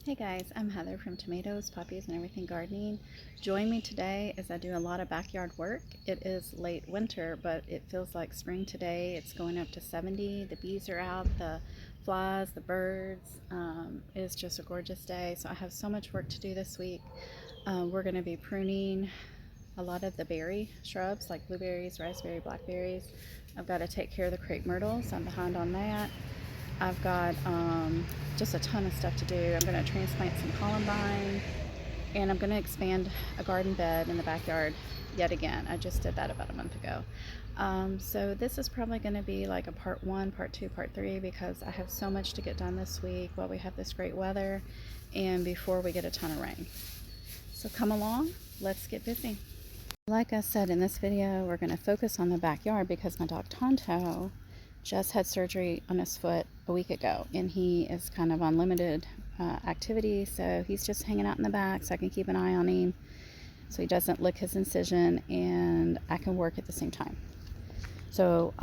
Hey guys, I'm Heather from Tomatoes, Puppies, and Everything Gardening. Join me today as I do a lot of backyard work. It is late winter, but it feels like spring today. It's going up to 70. The bees are out, the flies, the birds. It's just a gorgeous day. So I have so much work to do this week. We're going to be pruning a lot of the berry shrubs like blueberries, raspberry, blackberries. I've got to take care of the crepe myrtles. I'm behind on that. I've got just a ton of stuff to do. I'm going to transplant some columbine, and I'm going to expand a garden bed in the backyard yet again. I just did that about a month ago. So this is probably going to be like a part 1, part 2, part 3 because I have so much to get done this week while we have this great weather and before we get a ton of rain. So come along, let's get busy. Like I said in this video, we're going to focus on the backyard because my dog Tonto just had surgery on his foot a week ago, and he is kind of on limited activity, so he's just hanging out in the back so I can keep an eye on him so he doesn't lick his incision and I can work at the same time. So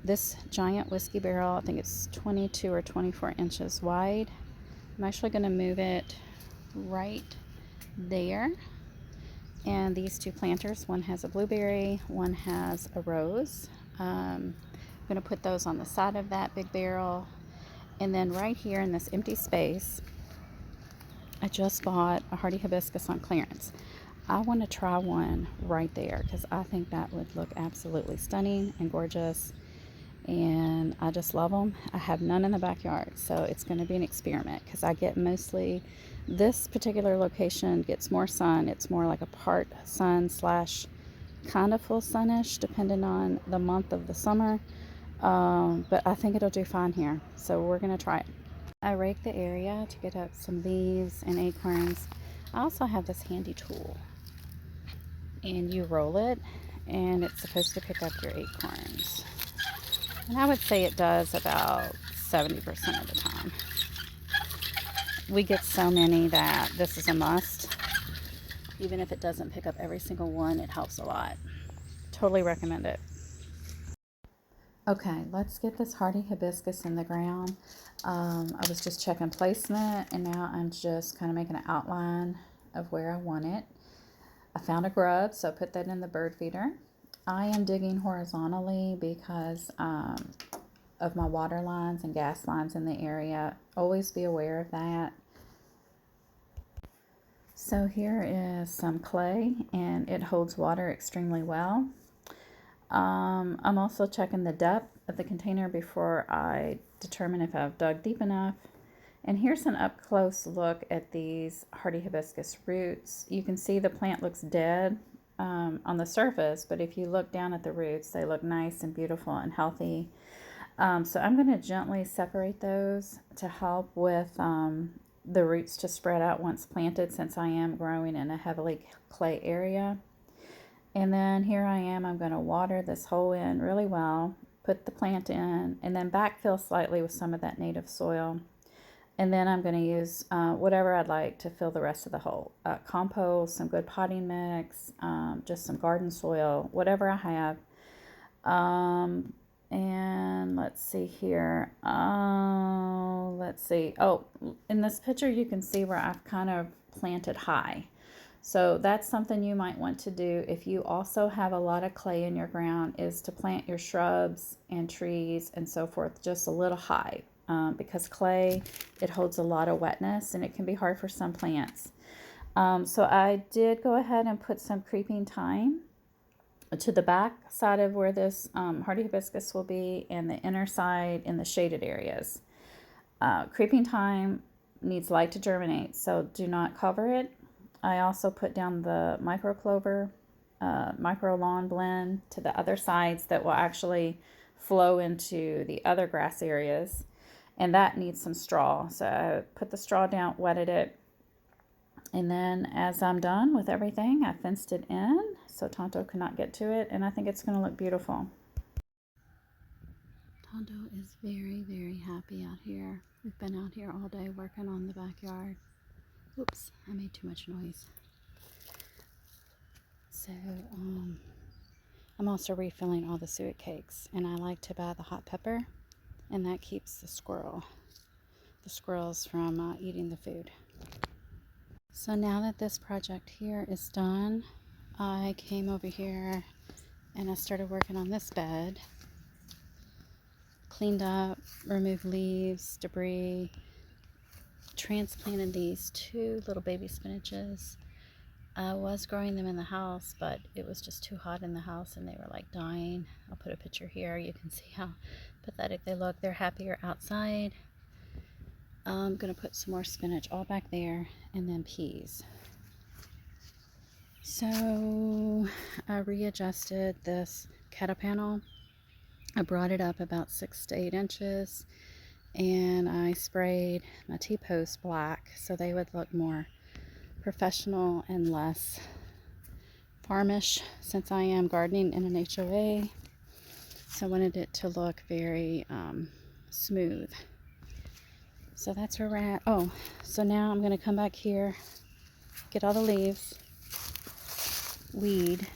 this giant whiskey barrel, I think it's 22 or 24 inches wide. I'm actually going to move it right there. And these two planters, one has a blueberry, one has a rose. I'm going to put those on the side of that big barrel. And then right here in this empty space, I just bought a hardy hibiscus on clearance. I want to try one right there because I think that would look absolutely stunning and gorgeous. And I just love them. I have none in the backyard, so it's going to be an experiment because I get mostly, this particular location gets more sun. It's more like a part sun slash kind of full sunish depending on the month of the summer, but I think it'll do fine here, so we're going to try it. I rake the area to get up some leaves and acorns. I also have this handy tool, and you roll it and it's supposed to pick up your acorns. And I would say it does about 70% of the time. We get so many that this is a must. Even if it doesn't pick up every single one, it helps a lot. Totally recommend it. Okay, let's get this hardy hibiscus in the ground. I was just checking placement, and now I'm just kind of making an outline of where I want it. I found a grub, so I put that in the bird feeder. I am digging horizontally because of my water lines and gas lines in the area. Always be aware of that. So here is some clay, and it holds water extremely well. I'm also checking the depth of the container before I determine if I've dug deep enough. And here's an up close look at these hardy hibiscus roots. You can see the plant looks dead on the surface, but if you look down at the roots, they look nice and beautiful and healthy. So I'm going to gently separate those to help with the roots to spread out once planted, since I am growing in a heavily clay area. And then here I am, I'm going to water this hole in really well, put the plant in, and then backfill slightly with some of that native soil. And then I'm going to use whatever I'd like to fill the rest of the hole. Compost, some good potting mix, just some garden soil, whatever I have. And let's see here. Let's see. Oh, in this picture you can see where I've kind of planted high. So that's something you might want to do if you also have a lot of clay in your ground, is to plant your shrubs and trees and so forth just a little high. Because clay, it holds a lot of wetness and it can be hard for some plants. So I did go ahead and put some creeping thyme to the back side of where this hardy hibiscus will be, and the inner side in the shaded areas. Creeping thyme needs light to germinate, so do not cover it. I also put down the micro clover, micro lawn blend to the other sides that will actually flow into the other grass areas. And that needs some straw. So I put the straw down, wetted it. And then as I'm done with everything, I fenced it in so Tonto cannot get to it. And I think it's going to look beautiful. Tonto is very, very happy out here. We've been out here all day working on the backyard. Oops, I made too much noise. So I'm also refilling all the suet cakes. And I like to buy the hot pepper, and that keeps the squirrel the squirrels from eating the food. So now that this project here is done, I came over here and I started working on this bed. Cleaned up, removed leaves, debris, transplanted these 2 little baby spinaches. I was growing them in the house, but it was just too hot in the house and they were like dying. I'll put a picture here. You can see how pathetic they look. They're happier outside. I'm going to put some more spinach all back there, and then peas. So I readjusted this kettle panel. I brought it up about 6 to 8 inches, and I sprayed my T-posts black so they would look more professional and less farmish, since I am gardening in an HOA. So I wanted it to look very smooth. So that's where we're at. Oh, so now I'm going to come back here, get all the leaves, weed,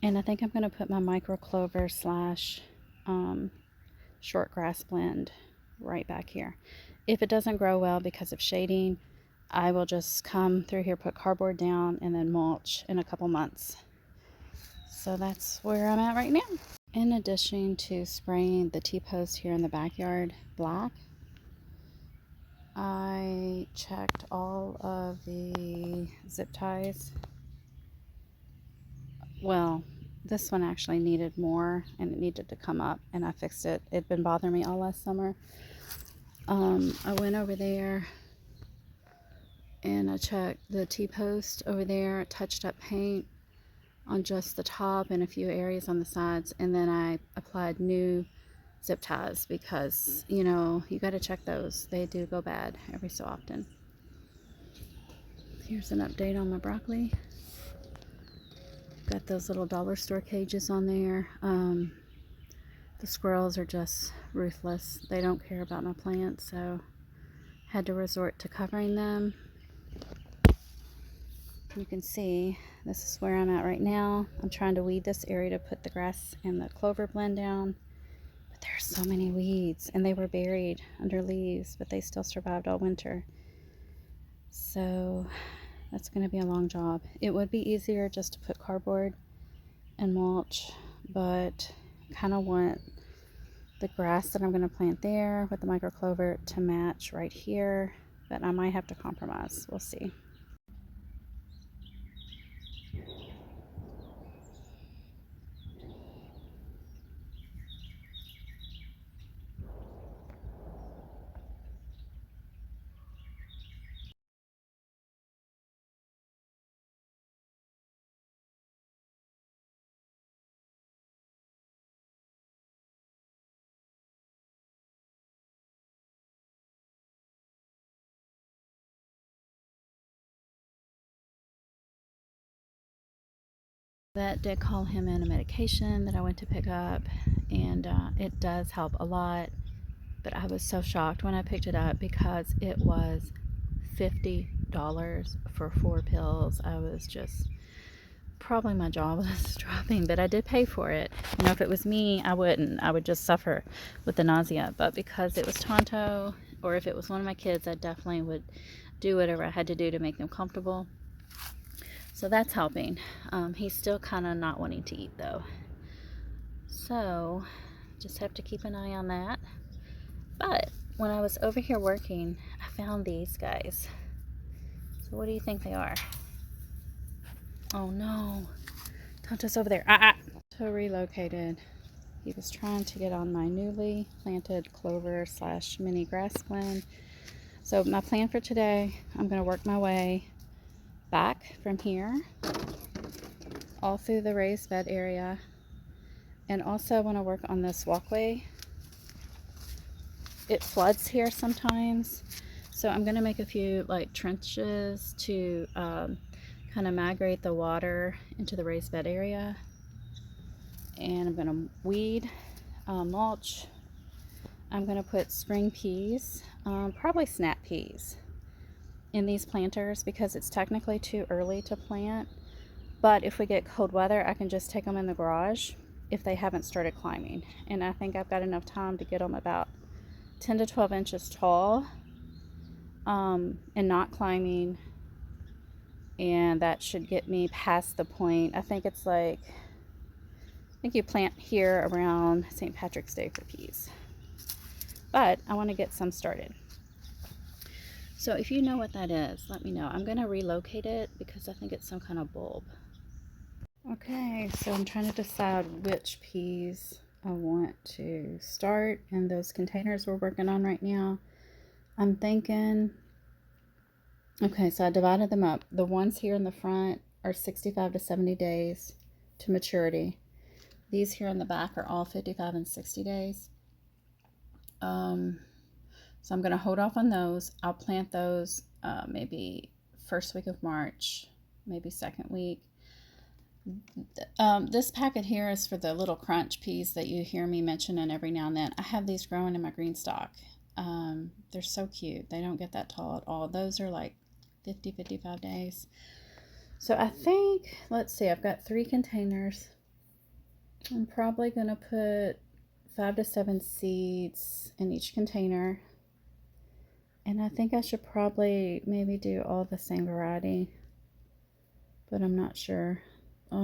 and I think I'm going to put my micro clover slash short grass blend right back here. If it doesn't grow well because of shading, I will just come through here, put cardboard down, and then mulch in a couple months. So that's where I'm at right now. In addition to spraying the T-post here in the backyard black, I checked all of the zip ties. Well, this one actually needed more and it needed to come up, and I fixed it. It'd been bothering me all last summer. I went over there and I checked the T-post over there, touched up paint on just the top and a few areas on the sides, and then I applied new zip ties because, you know, you got to check those. They do go bad every so often. Here's an update on my broccoli. Got those little dollar store cages on there. The squirrels are just ruthless. They don't care about my plants, so had to resort to covering them. You can see this is where I'm at right now. I'm trying to weed this area to put the grass and the clover blend down. But there's so many weeds, and they were buried under leaves, but they still survived all winter. So that's going to be a long job. It would be easier just to put cardboard and mulch, but I kind of want the grass that I'm going to plant there with the micro clover to match right here, but I might have to compromise. We'll see. That did call him in a medication that I went to pick up, and it does help a lot. But I was so shocked when I picked it up because it was $50 for 4 pills. I was just, probably my jaw was dropping, but I did pay for it. You know, if it was me, I wouldn't. I would just suffer with the nausea. But because it was Tonto, or if it was one of my kids, I definitely would do whatever I had to do to make them comfortable. So that's helping. He's still kind of not wanting to eat though. So just have to keep an eye on that. But when I was over here working, I found these guys. So what do you think they are? Oh no, Tonto's over there. Tonto relocated. He was trying to get on my newly planted clover slash mini grass blend. So my plan for today, I'm going to work my way back from here all through the raised bed area, and also I want to work on this walkway. It floods here sometimes, so I'm going to make a few like trenches to kind of migrate the water into the raised bed area. And I'm going to weed, mulch. I'm going to put spring peas, probably snap peas, in these planters because it's technically too early to plant. But if we get cold weather, I can just take them in the garage if they haven't started climbing. And I think I've got enough time to get them about 10 to 12 inches tall and not climbing, and that should get me past the point. I think it's like, I think you plant here around St. Patrick's Day for peas, but I want to get some started. So if you know what that is, let me know. I'm going to relocate it because I think it's some kind of bulb. Okay, so I'm trying to decide which peas I want to start in those containers we're working on right now. I'm thinking, okay, so I divided them up. The ones here in the front are 65 to 70 days to maturity. These here in the back are all 55 and 60 days. So I'm going to hold off on those. I'll plant those maybe first week of March, maybe second week. This packet here is for the little crunch peas that you hear me mentioning every now and then. I have these growing in my green stock. They're so cute. They don't get that tall at all. Those are like 50, 55 days. So I think, let's see, I've got 3 containers. I'm probably going to put 5 to 7 seeds in each container. And I think I should probably maybe do all the same variety, but I'm not sure. I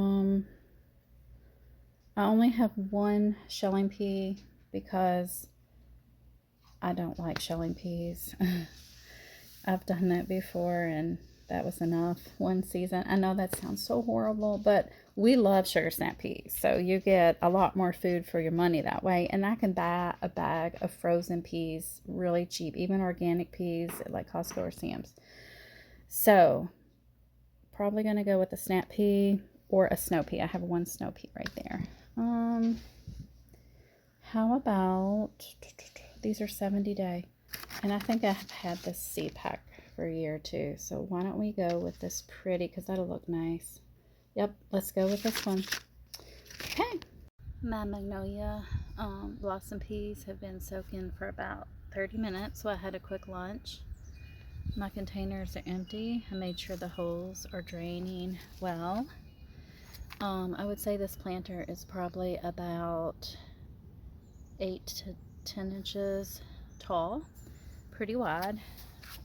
only have 1 shelling pea because I don't like shelling peas. I've done that before and that was enough one season. I know that sounds so horrible, but we love sugar snap peas. So you get a lot more food for your money that way. And I can buy a bag of frozen peas really cheap, even organic peas at like Costco or Sam's. So probably going to go with a snap pea or a snow pea. I have 1 snow pea right there. How about, these are 70 day. And I think I've had this seed pack for a year or 2. So why don't we go with this pretty, because that'll look nice. Yep, let's go with this one. Okay. My magnolia blossom peas have been soaking for about 30 minutes, so I had a quick lunch. My containers are empty. I made sure the holes are draining well. I would say this planter is probably about 8 to 10 inches tall, pretty wide.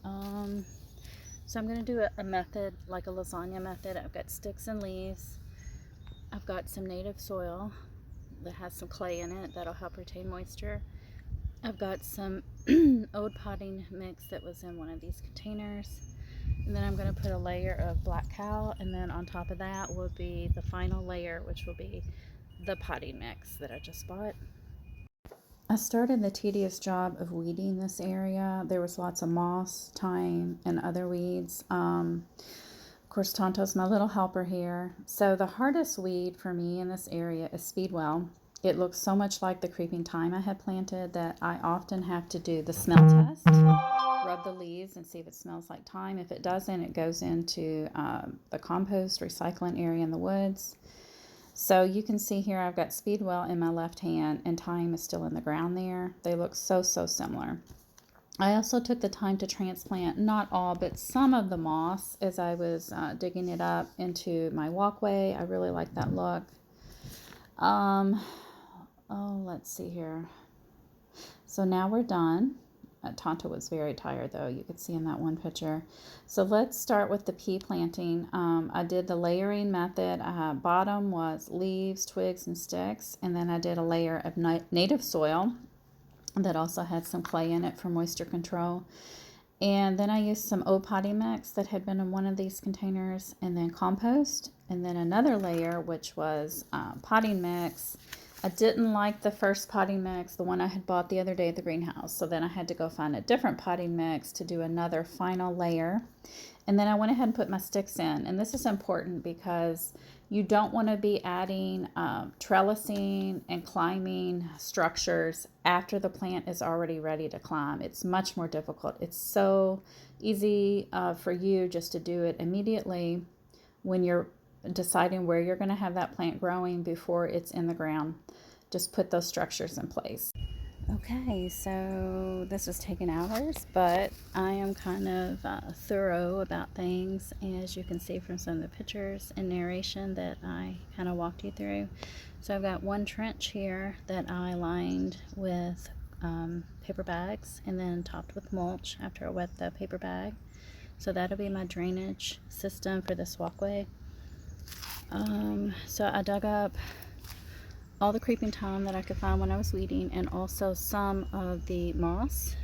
So I'm going to do a method like a lasagna method. I've got sticks and leaves. I've got some native soil that has some clay in it that'll help retain moisture. I've got some old potting mix that was in one of these containers. And then I'm going to put a layer of black cow, and then on top of that will be the final layer, which will be the potting mix that I just bought. I started the tedious job of weeding this area. There was lots of moss, thyme, and other weeds. Of course, Tonto's my little helper here. So the hardest weed for me in this area is speedwell. It looks so much like the creeping thyme I had planted that I often have to do the smell test, rub the leaves and see if it smells like thyme. If it doesn't, it goes into the compost recycling area in the woods. So you can see here I've got speedwell in my left hand and thyme is still in the ground there. They look so similar. I also took the time to transplant, not all, but some of the moss as I was digging it up into my walkway. I really like that look. Let's see here. So now we're done. Tonto was very tired though, you could see in that one picture. So let's start with the pea planting. I did the layering method. Bottom was leaves, twigs, and sticks, and then I did a layer of native soil that also had some clay in it for moisture control. And then I used some old potting mix that had been in one of these containers, and then compost, and then another layer which was potting mix. I didn't like the first potting mix, the one I had bought the other day at the greenhouse. So then I had to go find a different potting mix to do another final layer. And then I went ahead and put my sticks in. And this is important because you don't want to be adding trellising and climbing structures after the plant is already ready to climb. It's much more difficult. It's so easy for you just to do it immediately when you're deciding where you're going to have that plant growing before it's in the ground. Just put those structures in place. Okay, so this was taking hours, but I am kind of thorough about things, as you can see from some of the pictures and narration that I kind of walked you through. So I've got one trench here that I lined with paper bags and then topped with mulch after I wet the paper bag. So that'll be my drainage system for this walkway. So I dug up all the creeping thyme that I could find when I was weeding, and also some of the moss,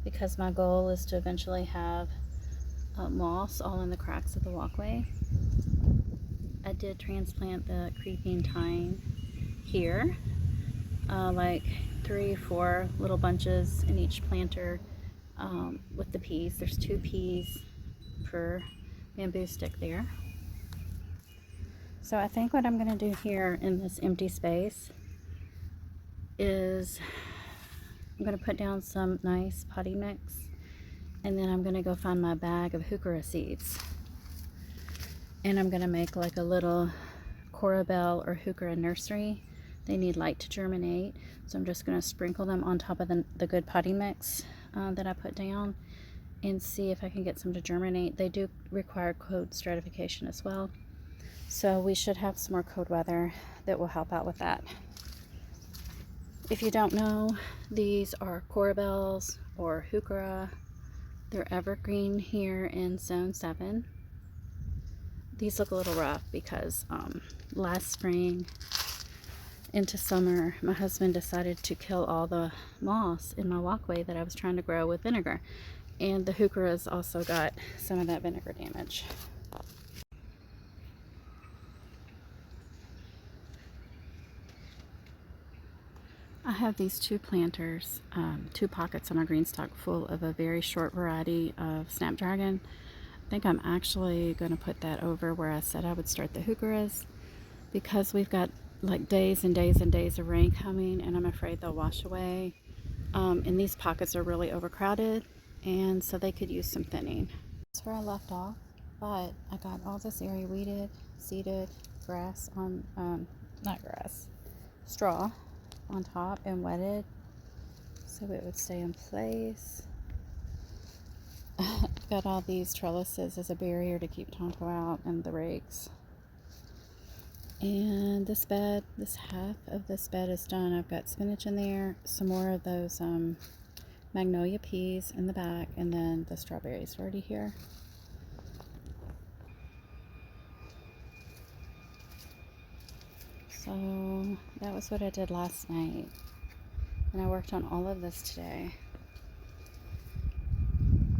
because my goal is to eventually have moss all in the cracks of the walkway. I did transplant the creeping thyme here, like 3-4 little bunches in each planter with the peas. There's 2 peas per bamboo stick there. So I think what I'm going to do here in this empty space is I'm going to put down some nice potting mix, and then I'm going to go find my bag of heuchera seeds. And I'm going to make like a little corabelle or heuchera nursery. They need light to germinate, so I'm just going to sprinkle them on top of the good potting mix that I put down and see if I can get some to germinate. They do require cold stratification as well. So we should have some more cold weather that will help out with that. If you don't know, these are corabelles or heuchera. They're evergreen here in zone 7. These look a little rough because last spring into summer, my husband decided to kill all the moss in my walkway that I was trying to grow with vinegar. And the heucheras also got some of that vinegar damage. I have these 2 planters, 2 pockets on my green stock full of a very short variety of snapdragon. I think I'm actually going to put that over where I said I would start the heucheras, because we've got like days and days and days of rain coming, and I'm afraid they'll wash away. And these pockets are really overcrowded, and so they could use some thinning. That's where I left off, but I got all this area weeded, seeded, grass on, not grass, straw on top, and wetted so it would stay in place. Got all these trellises as a barrier to keep Tonto out, and the rakes. And this bed, this half of this bed is done. I've got spinach in there, some more of those magnolia peas in the back, and then the strawberries already here. So that was what I did last night, and I worked on all of this today.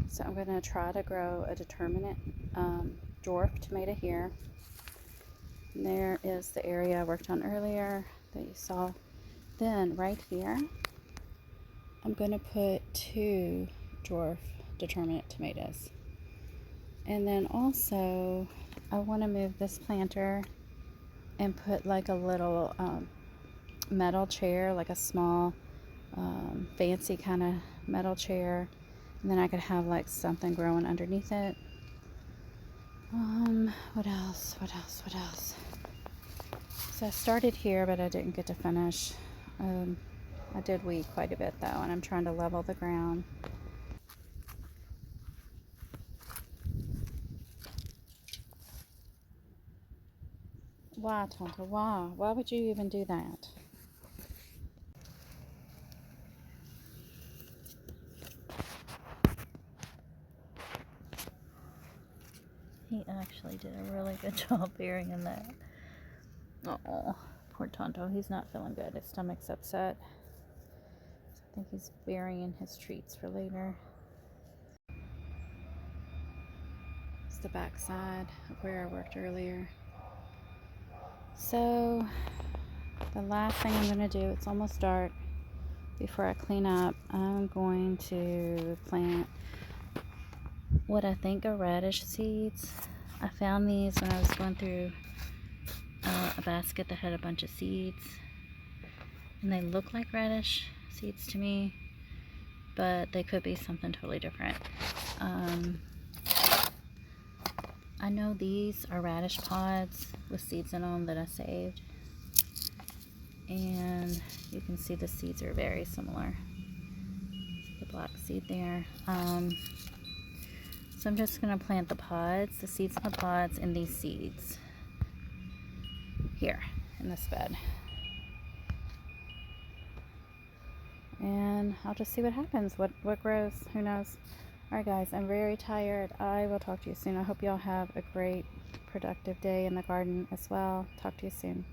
So I'm going to try to grow a determinate dwarf tomato here. And there is the area I worked on earlier that you saw. Then right here, I'm going to put 2 dwarf determinate tomatoes. And then also, I want to move this planter and put like a little metal chair, like a small fancy kind of metal chair. And then I could have like something growing underneath it. What else? So I started here, but I didn't get to finish. I did weed quite a bit though, and I'm trying to level the ground. Why, Tonto? Why? Why would you even do that? He actually did a really good job burying that. Oh, poor Tonto. He's not feeling good. His stomach's upset. I think he's burying his treats for later. It's the back side of where I worked earlier. So the last thing I'm going to do, it's almost dark, before I clean up, I'm going to plant what I think are radish seeds. I found these when I was going through a basket that had a bunch of seeds, and they look like radish seeds to me, but they could be something totally different. I know these are radish pods with seeds in them that I saved, and you can see the seeds are very similar. The black seed there. So I'm just going to plant the pods, the seeds in the pods, and these seeds here in this bed. and I'll just see what happens, what grows, who knows. Alright guys, I'm very tired. I will talk to you soon. I hope y'all have a great productive day in the garden as well. Talk to you soon.